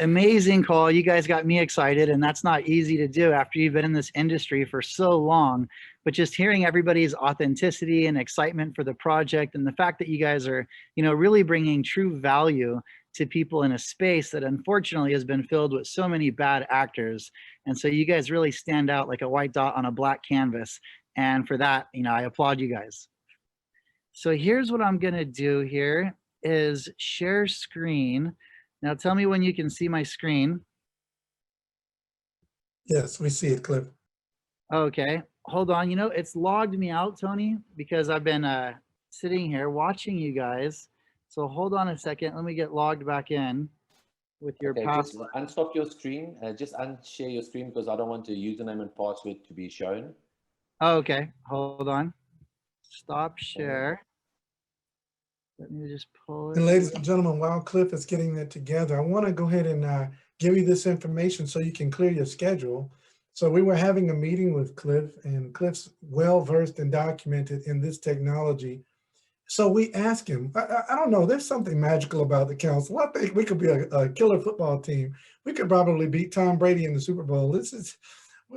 amazing call. You guys got me excited, and that's not easy to do after you've been in this industry for so long. But just hearing everybody's authenticity and excitement for the project, and the fact that you guys are, really bringing true value to people in a space that unfortunately has been filled with so many bad actors. And so you guys really stand out like a white dot on a black canvas. And for that, I applaud you guys. So here's what I'm gonna do here is share screen. Now tell me when you can see my screen. Yes, we see it, Cliff. Okay, hold on. It's logged me out, Tony, because I've been sitting here watching you guys. So hold on a second. Let me get logged back in with your password. Just unstop your screen. Just unshare your screen because I don't want the username and password to be shown. Okay, hold on. Stop share. Let me just pull it. And ladies and gentlemen, while Cliff is getting that together, I want to go ahead and give you this information so you can clear your schedule. So we were having a meeting with Cliff, and Cliff's well-versed and documented in this technology. So we asked him, I don't know, there's something magical about the council. I think we could be a killer football team. We could probably beat Tom Brady in the Super Bowl.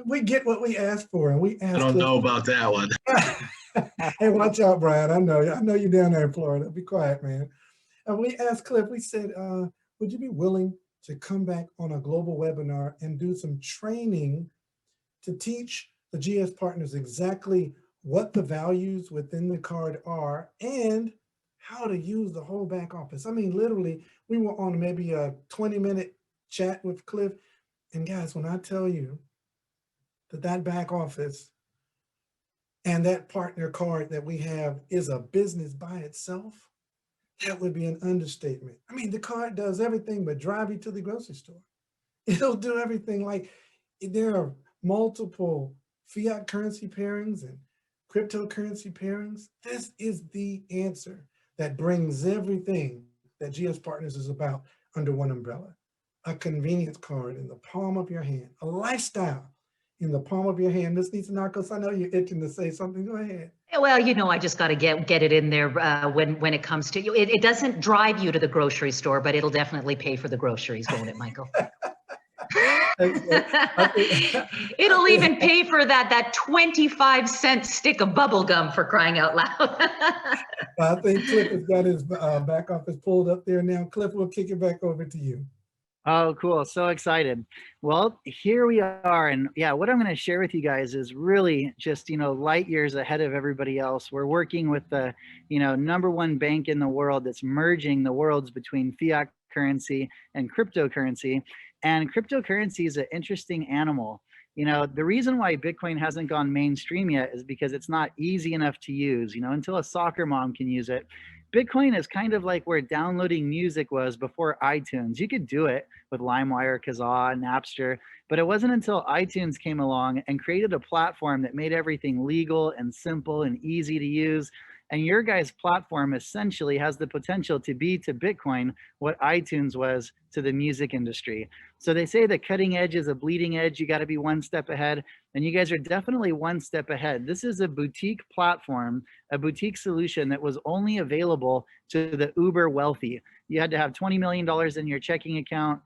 We get what we asked for, and we asked. I don't know about that one. Hey, watch out, Brian. I know you're down there in Florida. Be quiet, man. And we asked Cliff, we said, would you be willing to come back on a global webinar and do some training to teach the GS partners exactly what the values within the card are and how to use the whole back office? I mean, literally, we were on maybe a 20-minute chat with Cliff. And guys, when I tell you that back office and that partner card that we have is a business by itself, that would be an understatement. I mean, the card does everything but drive you to the grocery store. It'll do everything. Like, there are multiple fiat currency pairings and cryptocurrency pairings. This is the answer that brings everything that GS Partners is about under one umbrella. A convenience card in the palm of your hand, a lifestyle in the palm of your hand. Ms. Narcos, I know you're itching to say something. Go ahead. Well, I just got to get it in there when it comes to you. It doesn't drive you to the grocery store, but it'll definitely pay for the groceries, won't it, Michael? It'll even pay for that 25-cent stick of bubble gum, for crying out loud. I think Cliff has got his back office pulled up there now. Cliff, we'll kick it back over to you. Oh, cool. So excited. Well, here we are. And yeah, what I'm going to share with you guys is really just, light years ahead of everybody else. We're working with the, #1 bank in the world that's merging the worlds between fiat currency and cryptocurrency. And cryptocurrency is an interesting animal. The reason why Bitcoin hasn't gone mainstream yet is because it's not easy enough to use, until a soccer mom can use it. Bitcoin is kind of like where downloading music was before iTunes. You could do it with LimeWire, Kazaa, Napster, but it wasn't until iTunes came along and created a platform that made everything legal and simple and easy to use. And your guys' platform essentially has the potential to be to Bitcoin what iTunes was to the music industry. So they say the cutting edge is a bleeding edge. You got to be one step ahead. And you guys are definitely one step ahead. This is a boutique platform, a boutique solution that was only available to the uber wealthy. You had to have $20 million in your checking account.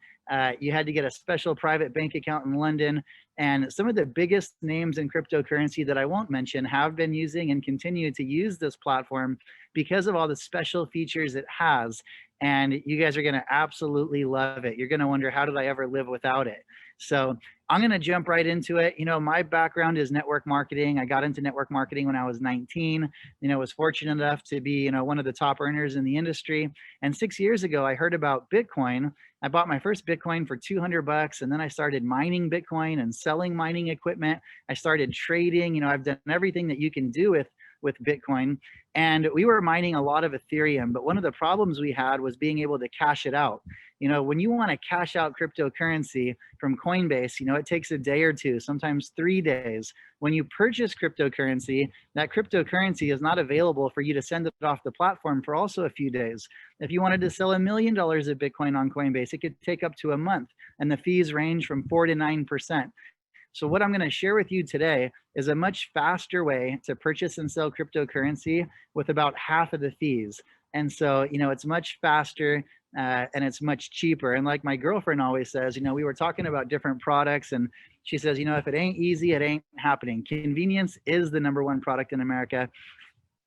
You had to get a special private bank account in London. And some of the biggest names in cryptocurrency that I won't mention have been using and continue to use this platform because of all the special features it has. And you guys are going to absolutely love it. You're going to wonder, how did I ever live without it? So I'm going to jump right into it. My background is network marketing. I got into network marketing when I was 19. Was fortunate enough to be, one of the top earners in the industry. And 6 years ago, I heard about Bitcoin. I bought my first Bitcoin for $200, and then I started mining Bitcoin and selling mining equipment. I started trading. I've done everything that you can do with Bitcoin. And we were mining a lot of Ethereum, but one of the problems we had was being able to cash it out. When you want to cash out cryptocurrency from Coinbase, it takes a day or two, sometimes 3 days. When you purchase cryptocurrency, that cryptocurrency is not available for you to send it off the platform for also a few days. If you wanted to sell $1 million of Bitcoin on Coinbase, it could take up to a month, and the fees range from 4 to 9%. So what I'm going to share with you today is a much faster way to purchase and sell cryptocurrency with about half of the fees. And so, it's much faster. and it's much cheaper. And like my girlfriend always says, you know, we were talking about different products, and she says, you know, if it ain't easy, it ain't happening. Convenience is the #1 product in America.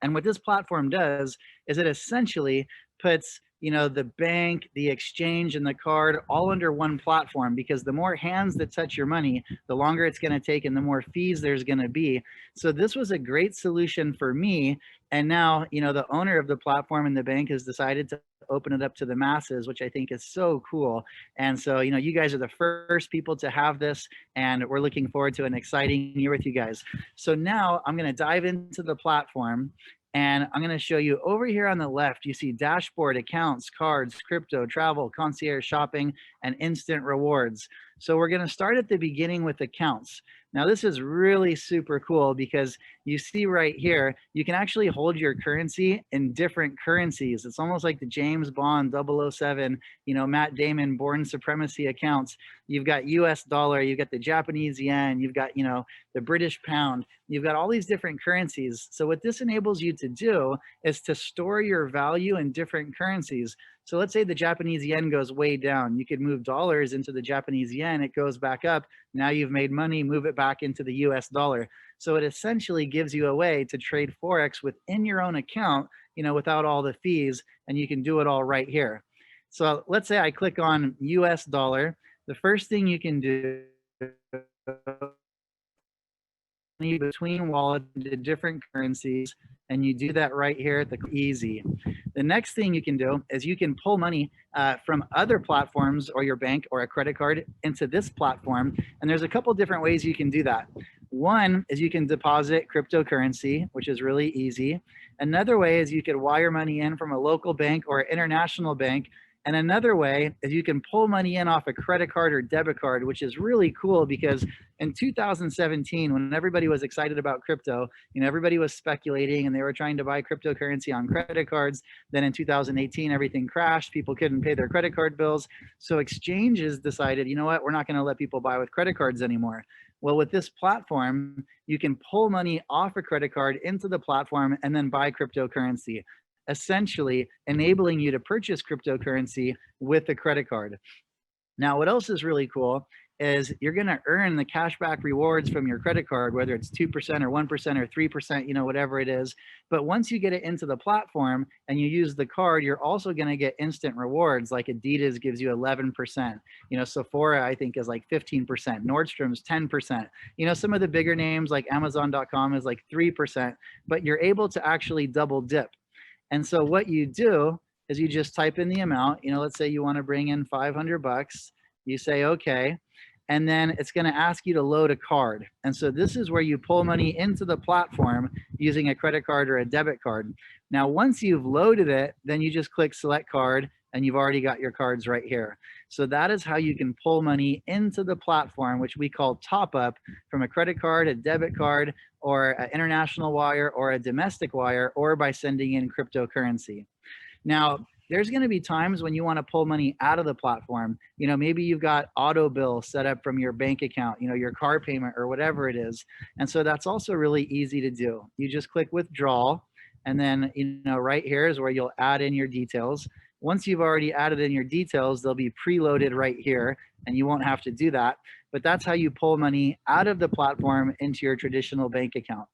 And what this platform does is it essentially puts, you know, the bank, the exchange, and the card all under one platform, because the more hands that touch your money, the longer it's going to take and the more fees there's going to be. So this was a great solution for me. And now, you know, the owner of the platform and the bank has decided to open it up to the masses, which I think is so cool. And so, you know, you guys are the first people to have this, and we're looking forward to an exciting year with you guys. So now I'm going to dive into the platform, and I'm going to show you over here on the left. You see dashboard, accounts, cards, crypto, travel, concierge shopping, and instant rewards. So we're going to start at the beginning with accounts. Now this is really super cool because you see right here, you can actually hold your currency in different currencies. It's almost like the James Bond 007, you know, Matt Damon Born Supremacy accounts. You've got US dollar, you've got the Japanese yen, you've got, you know, the British pound, you've got all these different currencies. So what this enables you to do is to store your value in different currencies. So let's say the Japanese yen goes way down. You could move dollars into the Japanese yen, it goes back up. Now you've made money, move it back into the US dollar. So it essentially gives you a way to trade Forex within your own account, you know, without all the fees, and you can do it all right here. So let's say I click on US dollar. The first thing you can do between wallets to different currencies, and you do that right here at the easy. The next thing you can do is you can pull money from other platforms or your bank or a credit card into this platform, and there's a couple different ways you can do that. One is you can deposit cryptocurrency, which is really easy. Another way is you could wire money in from a local bank or international bank. And another way is you can pull money in off a credit card or debit card, which is really cool because in 2017, when everybody was excited about crypto, you know, everybody was speculating and they were trying to buy cryptocurrency on credit cards. Then in 2018, everything crashed. People couldn't pay their credit card bills. So exchanges decided, you know what, we're not going to let people buy with credit cards anymore. Well, with this platform, you can pull money off a credit card into the platform and then buy cryptocurrency, essentially enabling you to purchase cryptocurrency with a credit card. Now, what else is really cool is you're going to earn the cashback rewards from your credit card, whether it's 2% or 1% or 3%, you know, whatever it is. But once you get it into the platform and you use the card, you're also going to get instant rewards. Like Adidas gives you 11%. You know, Sephora, I think, is like 15%. Nordstrom's 10%. You know, some of the bigger names like Amazon.com is like 3%, but you're able to actually double dip. And so what you do is you just type in the amount, you know, let's say you want to bring in 500 bucks, you say, okay, and then it's going to ask you to load a card. And so this is where you pull money into the platform using a credit card or a debit card. Now, once you've loaded it, then you just click select card and you've already got your cards right here. So that is how you can pull money into the platform, which we call top up, from a credit card, a debit card, or an international wire or a domestic wire, or by sending in cryptocurrency. Now, there's going to be times when you want to pull money out of the platform. You know, maybe you've got auto bill set up from your bank account, you know, your car payment or whatever it is. And so that's also really easy to do. You just click withdrawal, and then, you know, right here is where you'll add in your details. Once you've already added in your details, they'll be preloaded right here, and you won't have to do that. But that's how you pull money out of the platform into your traditional bank account.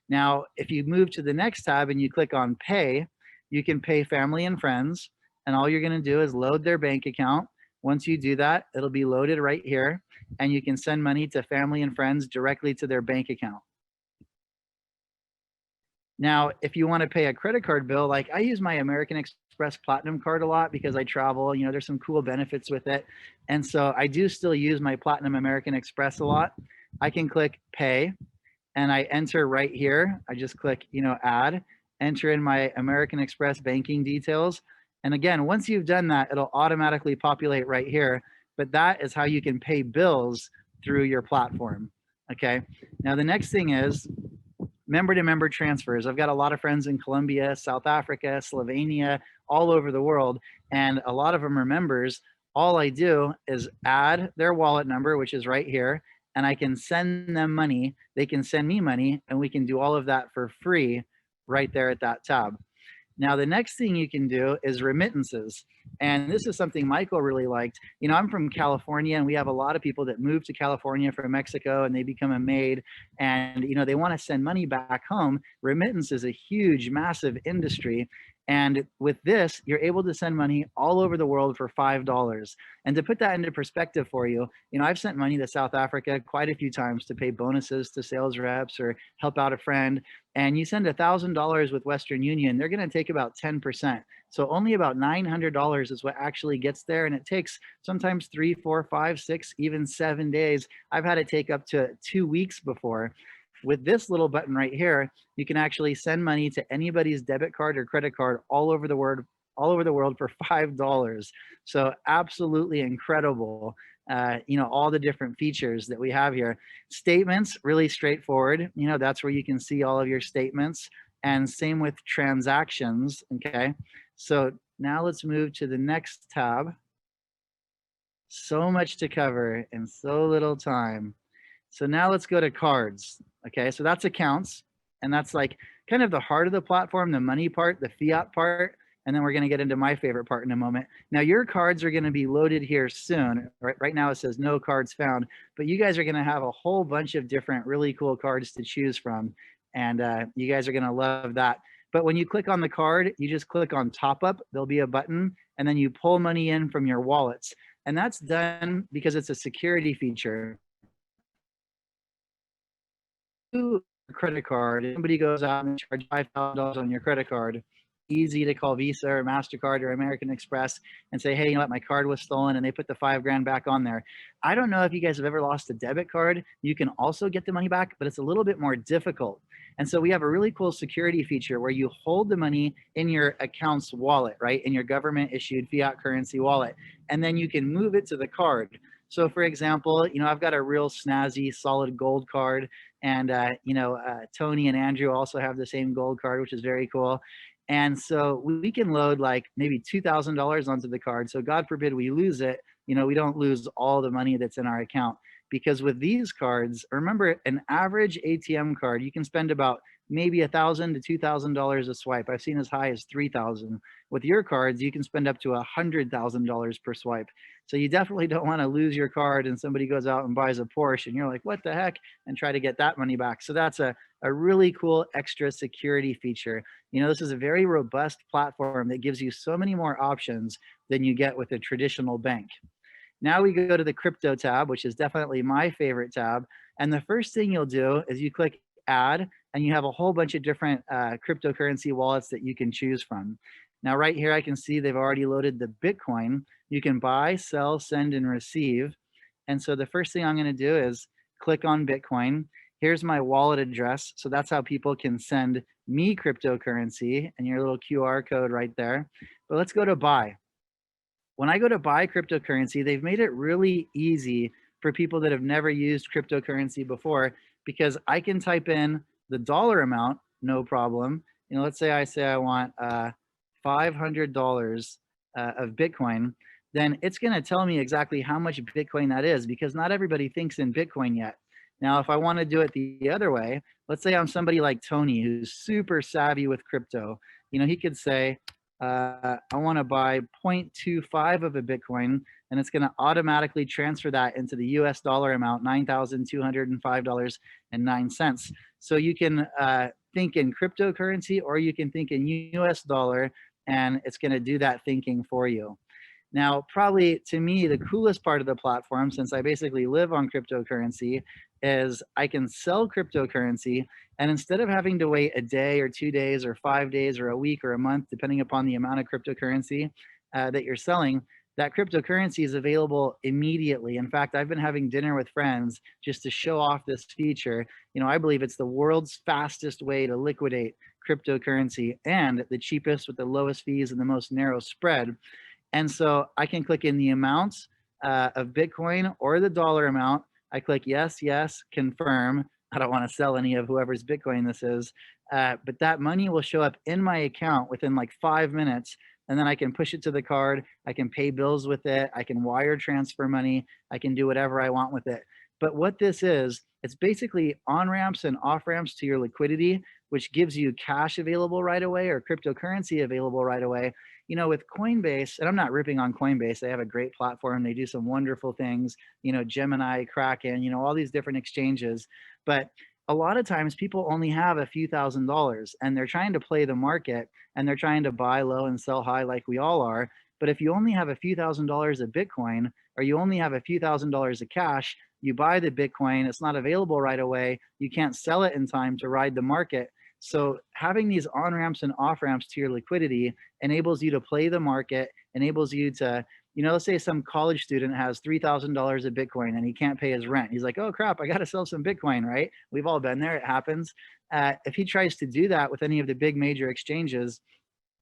Now, if you move to the next tab and you click on pay, you can pay family and friends, and all you're going to do is load their bank account. Once you do that, it'll be loaded right here, and you can send money to family and friends directly to their bank account. Now, if you want to pay a credit card bill, like I use my American Express Platinum card a lot because I travel, you know, there's some cool benefits with it. And so I do still use my Platinum American Express a lot. I can click pay, and I enter right here. I just click, you know, add, enter in my American Express banking details. And again, once you've done that, it'll automatically populate right here. But that is how you can pay bills through your platform. Okay. Now, the next thing is member-to-member transfers. I've got a lot of friends in Colombia, South Africa, Slovenia, all over the world, and a lot of them are members. All I do is add their wallet number, which is right here, and I can send them money. They can send me money, and we can do all of that for free right there at that tab. Now, the next thing you can do is remittances. And this is something Michael really liked. You know, I'm from California, and we have a lot of people that move to California from Mexico, and they become a maid, and, you know, they want to send money back home. Remittance is a huge, massive industry. And with this, you're able to send money all over the world for $5. And to put that into perspective for you, you know, I've sent money to South Africa quite a few times to pay bonuses to sales reps or help out a friend. And you send $1,000 with Western Union, they're going to take about 10%. So only about $900 is what actually gets there. And it takes sometimes 3, 4, 5, 6, even 7 days. I've had it take up to 2 weeks before. With this little button right here, you can actually send money to anybody's debit card or credit card all over the world for $5. So absolutely incredible. You know, all the different features that we have here. Statements, really straightforward. You know, that's where you can see all of your statements, and same with transactions. Okay. So now let's move to the next tab. So much to cover in so little time. So now let's go to cards. Okay, so that's accounts, and that's like kind of the heart of the platform, the money part, the fiat part, and then we're going to get into my favorite part in a moment. Now your cards are going to be loaded here soon. Right now it says no cards found, but you guys are going to have a whole bunch of different really cool cards to choose from, and you guys are going to love that. But when you click on the card, you just click on top up, there'll be a button, and then you pull money in from your wallets. And that's done because it's a security feature. Credit card, if somebody goes out and charge $5,000 on your credit card, easy to call Visa or MasterCard or American Express and say, hey, you know what, my card was stolen, and they put the $5,000 back on there. I don't know if you guys have ever lost a debit card. You can also get the money back, but it's a little bit more difficult. And so we have a really cool security feature where you hold the money in your account's wallet, right? In your government issued fiat currency wallet, and then you can move it to the card. So for example, you know, I've got a real snazzy solid gold card, and Tony and Andrew also have the same gold card, which is very cool. And so we can load like maybe $2,000 onto the card. So God forbid we lose it, you know, we don't lose all the money that's in our account. Because with these cards, remember, an average ATM card, you can spend about maybe $1,000 to $2,000 a swipe. I've seen as high as $3,000. With your cards, you can spend up to $100,000 per swipe. So you definitely don't want to lose your card and somebody goes out and buys a Porsche and you're like, what the heck? And try to get that money back. So that's a really cool extra security feature. You know, this is a very robust platform that gives you so many more options than you get with a traditional bank. Now we go to the crypto tab, which is definitely my favorite tab. And the first thing you'll do is you click add, and you have a whole bunch of different cryptocurrency wallets that you can choose from. Now right here, I can see they've already loaded the Bitcoin. You can buy, sell, send, and receive. And so the first thing I'm going to do is click on Bitcoin. Here's my wallet address. So that's how people can send me cryptocurrency, and your little QR code right there. But let's go to buy. When I go to buy cryptocurrency, they've made it really easy for people that have never used cryptocurrency before, because I can type in the dollar amount, no problem. You know, let's say I want $500 of Bitcoin, then it's going to tell me exactly how much Bitcoin that is, because not everybody thinks in Bitcoin yet. Now, if I want to do it the other way, let's say I'm somebody like Tony who's super savvy with crypto. You know, he could say, I want to buy 0.25 of a Bitcoin, and it's going to automatically transfer that into the US dollar amount, $9,205.09. So you can think in cryptocurrency, or you can think in US dollar, and it's going to do that thinking for you. Now, probably to me, the coolest part of the platform, since I basically live on cryptocurrency, is I can sell cryptocurrency, and instead of having to wait a day or 2 days or 5 days or a week or a month, depending upon the amount of cryptocurrency that you're selling, that cryptocurrency is available immediately. In fact, I've been having dinner with friends just to show off this feature. You know, I believe it's the world's fastest way to liquidate cryptocurrency, and the cheapest with the lowest fees and the most narrow spread. And so I can click in the amounts of Bitcoin or the dollar amount. I click yes, yes, confirm. I don't want to sell any of whoever's Bitcoin this is, but that money will show up in my account within like 5 minutes. And then I can push it to the card. I can pay bills with it. I can wire transfer money. I can do whatever I want with it. But what this is, it's basically on-ramps and off-ramps to your liquidity, which gives you cash available right away or cryptocurrency available right away. you know, with Coinbase, and I'm not ripping on Coinbase, they have a great platform. They do some wonderful things, you know, Gemini, Kraken, you know, all these different exchanges. But a lot of times people only have a few $1,000s and they're trying to play the market and they're trying to buy low and sell high like we all are. But if you only have a few $1,000s of Bitcoin, or you only have a few $1,000s of cash, you buy the Bitcoin, it's not available right away. You can't sell it in time to ride the market. So having these on-ramps and off-ramps to your liquidity enables you to play the market, enables you to, you know, let's say some college student has $3,000 of Bitcoin and he can't pay his rent. He's like, oh crap, I got to sell some Bitcoin, right? We've all been there, it happens. If he tries to do that with any of the big major exchanges,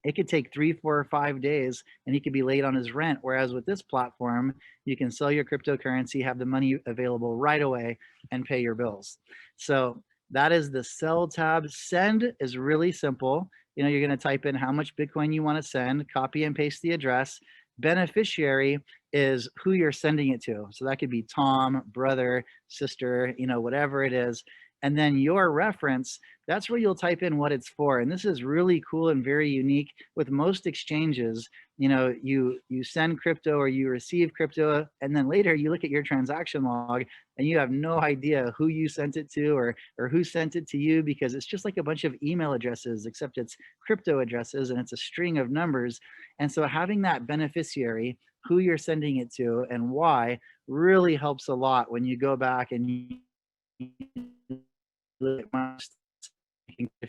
it could take 3, 4, or 5 days and he could be late on his rent. Whereas with this platform, you can sell your cryptocurrency, have the money available right away and pay your bills. So that is the sell tab. Send is really simple. You know, you're going to type in how much Bitcoin you want to send, copy and paste the address. Beneficiary is who you're sending it to. So that could be Tom, brother, sister, you know, whatever it is. And then your reference, that's where you'll type in what it's for. And this is really cool and very unique with most exchanges. You know, you send crypto or you receive crypto, and then later you look at your transaction log and you have no idea who you sent it to or who sent it to you, because it's just like a bunch of email addresses, except it's crypto addresses and it's a string of numbers. And so having that beneficiary, who you're sending it to and why, really helps a lot when you go back and you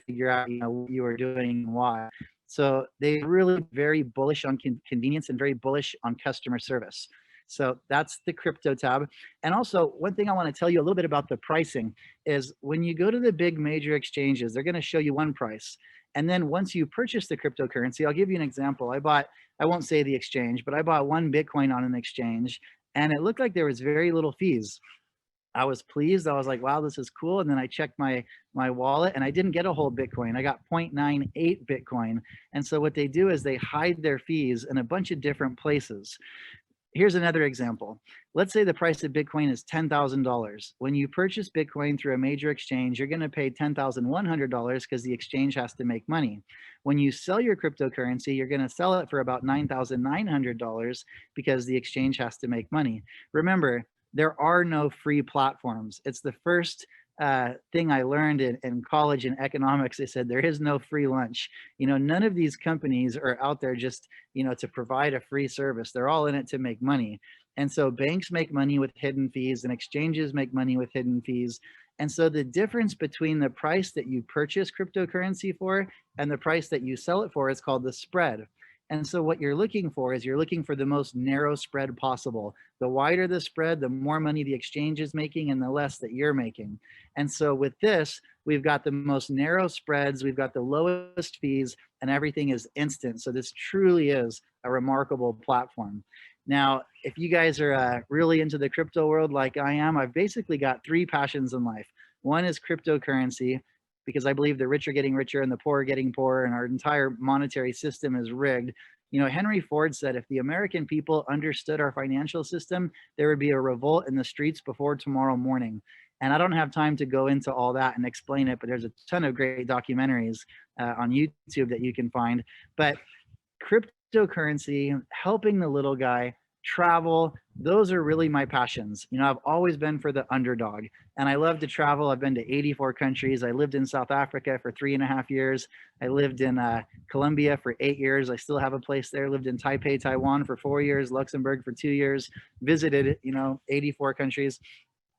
figure out, you know, what you are doing and why. So they really very bullish on convenience and very bullish on customer service. So that's the crypto tab. And also one thing I want to tell you a little bit about the pricing is when you go to the big major exchanges, they're going to show you one price. And then once you purchase the cryptocurrency, I'll give you an example. I won't say the exchange, but I bought one Bitcoin on an exchange and it looked like there was very little fees. I was pleased. I was like, wow, this is cool. And then I checked my wallet and I didn't get a whole Bitcoin. I got 0.98 Bitcoin. And so what they do is they hide their fees in a bunch of different places. Here's another example. Let's say the price of Bitcoin is $10,000. When you purchase Bitcoin through a major exchange, you're going to pay $10,100 because the exchange has to make money. When you sell your cryptocurrency, you're going to sell it for about $9,900 because the exchange has to make money. Remember, there are no free platforms. It's the first thing I learned in college in economics. They said there is no free lunch. You know, none of these companies are out there just, you know, to provide a free service. They're all in it to make money. And so banks make money with hidden fees and exchanges make money with hidden fees. And so the difference between the price that you purchase cryptocurrency for and the price that you sell it for is called the spread. And so what you're looking for is you're looking for the most narrow spread possible. The wider the spread, the more money the exchange is making and the less that you're making. And so with this, we've got the most narrow spreads, we've got the lowest fees, and everything is instant. So this truly is a remarkable platform. Now, if you guys are really into the crypto world like I am, I've basically got 3 passions in life. One is cryptocurrency, because I believe the rich are getting richer and the poor are getting poorer and our entire monetary system is rigged. You know, Henry Ford said if the American people understood our financial system, there would be a revolt in the streets before tomorrow morning. And I don't have time to go into all that and explain it, but there's a ton of great documentaries on YouTube that you can find. But cryptocurrency, helping the little guy, travel, those are really my passions. You know, I've always been for the underdog and I love to travel. I've been to 84 countries. I lived in South Africa for 3.5 years. I lived in Colombia for 8 years. I still have a place there. Lived in Taipei, Taiwan for 4 years, Luxembourg for 2 years, visited, you know, 84 countries.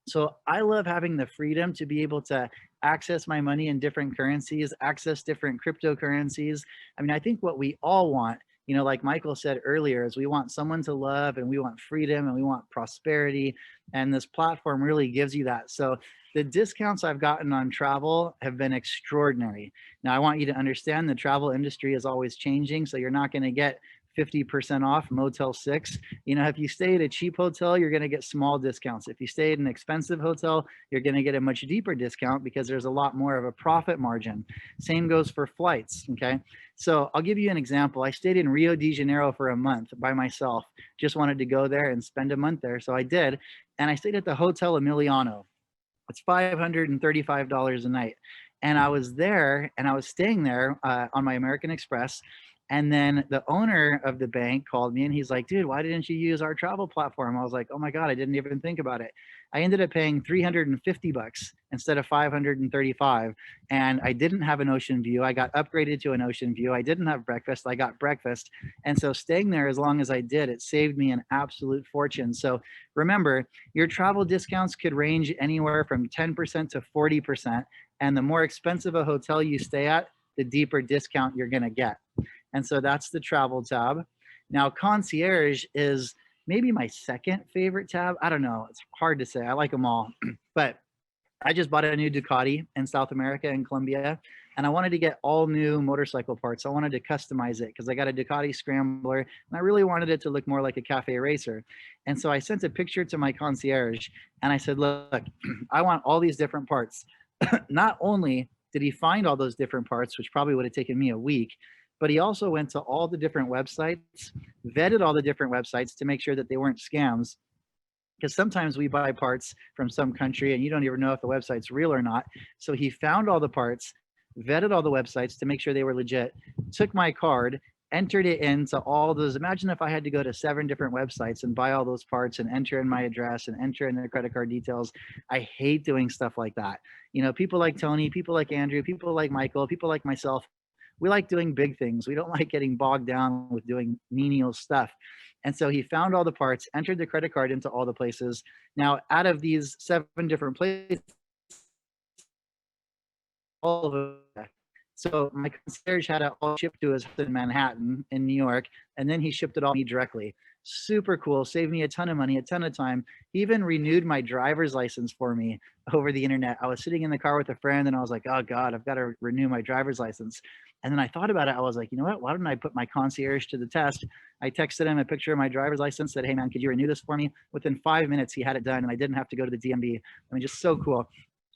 So I love having the freedom to be able to access my money in different currencies, access different cryptocurrencies. I mean, I think what we all want, you know, like Michael said earlier, is we want someone to love and we want freedom and we want prosperity. And this platform really gives you that. So the discounts I've gotten on travel have been extraordinary. Now, I want you to understand the travel industry is always changing. So you're not going to get 50% off Motel 6. You know, if you stay at a cheap hotel, you're going to get small discounts. If you stay at an expensive hotel, you're going to get a much deeper discount because there's a lot more of a profit margin. Same goes for flights. Okay. So I'll give you an example. I stayed in Rio de Janeiro for a month by myself. Just wanted to go there and spend a month there. So I did. And I stayed at the Hotel Emiliano. It's $535 a night. And I was there and I was staying there on my American Express. And then the owner of the bank called me and he's like, dude, why didn't you use our travel platform? I was like, oh my God, I didn't even think about it. I ended up paying $350 instead of 535. And I didn't have an ocean view. I got upgraded to an ocean view. I didn't have breakfast. I got breakfast. And so staying there as long as I did, it saved me an absolute fortune. So remember, your travel discounts could range anywhere from 10% to 40%. And the more expensive a hotel you stay at, the deeper discount you're going to get. And so that's the travel tab. Now, concierge is maybe my second favorite tab. I don't know. It's hard to say. I like them all. But I just bought a new Ducati in South America in Colombia, and I wanted to get all new motorcycle parts. I wanted to customize it because I got a Ducati Scrambler, and I really wanted it to look more like a cafe racer. And so I sent a picture to my concierge, and I said, look, I want all these different parts. Not only did he find all those different parts, which probably would have taken me a week, but he also went to all the different websites, vetted all the different websites to make sure that they weren't scams. Because sometimes we buy parts from some country and you don't even know if the website's real or not. So he found all the parts, vetted all the websites to make sure they were legit, took my card, entered it into all those. Imagine if I had to go to 7 different websites and buy all those parts and enter in my address and enter in their credit card details. I hate doing stuff like that. You know, people like Tony, people like Andrew, people like Michael, people like myself, we like doing big things. We don't like getting bogged down with doing menial stuff. And so he found all the parts, entered the credit card into all the places. Now, out of these 7 different places, all of them. So my concierge had it all shipped to his house in Manhattan in New York, and then he shipped it all to me directly. Super cool, saved me a ton of money, a ton of time. He even renewed my driver's license for me over the internet. I was sitting in the car with a friend and I was like, oh God, I've got to renew my driver's license. And then I thought about it. I was like, you know what? Why don't I put my concierge to the test? I texted him a picture of my driver's license, said, hey man, could you renew this for me? Within 5 minutes, he had it done and I didn't have to go to the DMV. I mean, just so cool.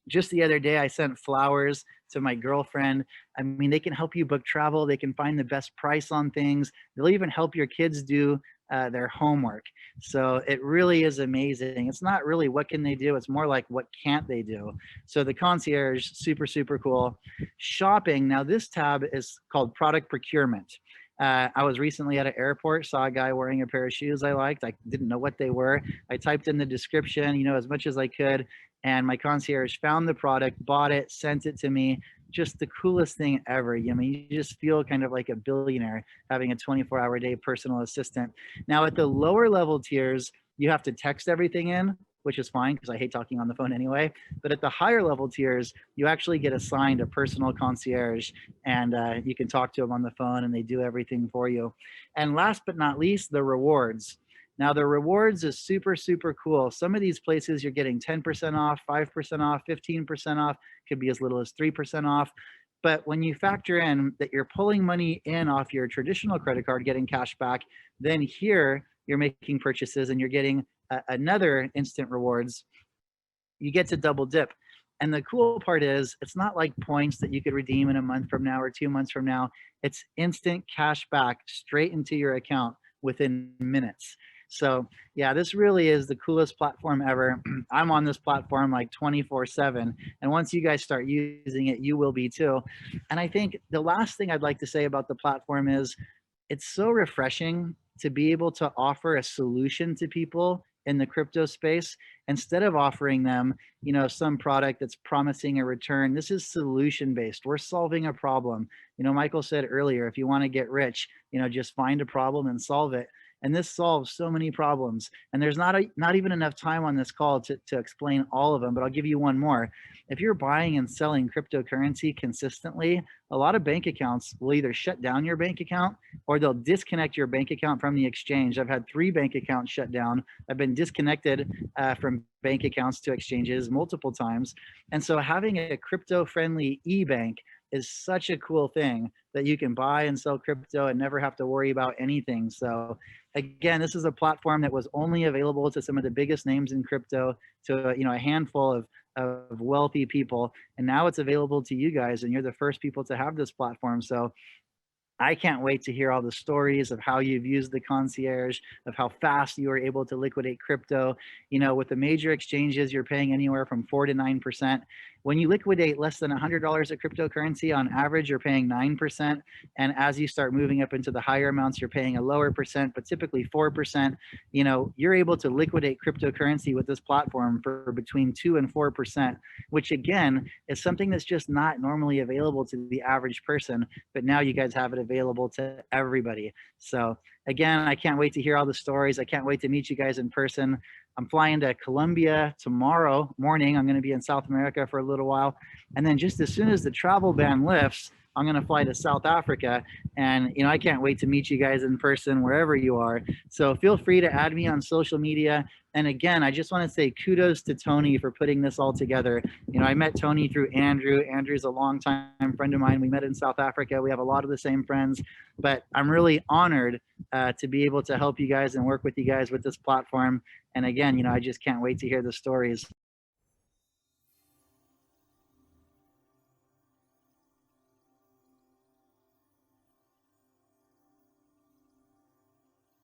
Just the other day, I sent flowers to my girlfriend. I mean, they can help you book travel. They can find the best price on things. They'll even help your kids do their homework. So it really is amazing. It's not really what can they do. It's more like what can't they do. So the concierge, super, super cool. Shopping. Now this tab is called product procurement. I was recently at an airport, saw a guy wearing a pair of shoes I liked. I didn't know what they were. I typed in the description, you know, as much as I could. And my concierge found the product, bought it, sent it to me. Just the coolest thing ever. I mean, you just feel kind of like a billionaire having a 24-hour-a-day personal assistant. Now, at the lower level tiers, you have to text everything in, which is fine because I hate talking on the phone anyway. But at the higher level tiers, you actually get assigned a personal concierge and you can talk to them on the phone and they do everything for you. And last but not least, the rewards. Now the rewards is super, super cool. Some of these places you're getting 10% off, 5% off, 15% off, could be as little as 3% off. But when you factor in that you're pulling money in off your traditional credit card, getting cash back, then here you're making purchases and you're getting another instant rewards, you get to double dip. And the cool part is it's not like points that you could redeem in a month from now or 2 months from now. It's instant cash back straight into your account within minutes. So yeah, this really is the coolest platform ever. I'm on this platform like 24/7. And once you guys start using it, you will be too. And I think the last thing I'd like to say about the platform is it's so refreshing to be able to offer a solution to people in the crypto space instead of offering them, you know, some product that's promising a return. This is solution based. We're solving a problem. You know, Michael said earlier, if you want to get rich, you know, just find a problem and solve it. And this solves so many problems. And there's not even enough time on this call to explain all of them, but I'll give you one more. If you're buying and selling cryptocurrency consistently, a lot of bank accounts will either shut down your bank account or they'll disconnect your bank account from the exchange. I've had 3 bank accounts shut down. I've been disconnected from bank accounts to exchanges multiple times. And so having a crypto-friendly e-bank is such a cool thing that you can buy and sell crypto and never have to worry about anything. So again, this is a platform that was only available to some of the biggest names in crypto, to a handful of wealthy people, and now it's available to you guys, and you're the first people to have this platform. So I can't wait to hear all the stories of how you've used the concierge, of how fast you were able to liquidate crypto. You know, with the major exchanges, you're paying anywhere from 4 to 9%. when you liquidate less than $100 of cryptocurrency, on average, you're paying 9%. And as you start moving up into the higher amounts, you're paying a lower percent, but typically 4%. You know, you're able to liquidate cryptocurrency with this platform for between 2 and 4%, which again is something that's just not normally available to the average person. But now you guys have it available to everybody. So again, I can't wait to hear all the stories. I can't wait to meet you guys in person. I'm flying to Colombia tomorrow morning. I'm going to be in South America for a little while. And then just as soon as the travel ban lifts, I'm going to fly to South Africa. And, you know, I can't wait to meet you guys in person wherever you are. So feel free to add me on social media. And again, I just want to say kudos to Tony for putting this all together. You know, I met Tony through Andrew. Andrew's a longtime friend of mine. We met in South Africa. We have a lot of the same friends, but I'm really honored to be able to help you guys and work with you guys with this platform. And again, you know, I just can't wait to hear the stories.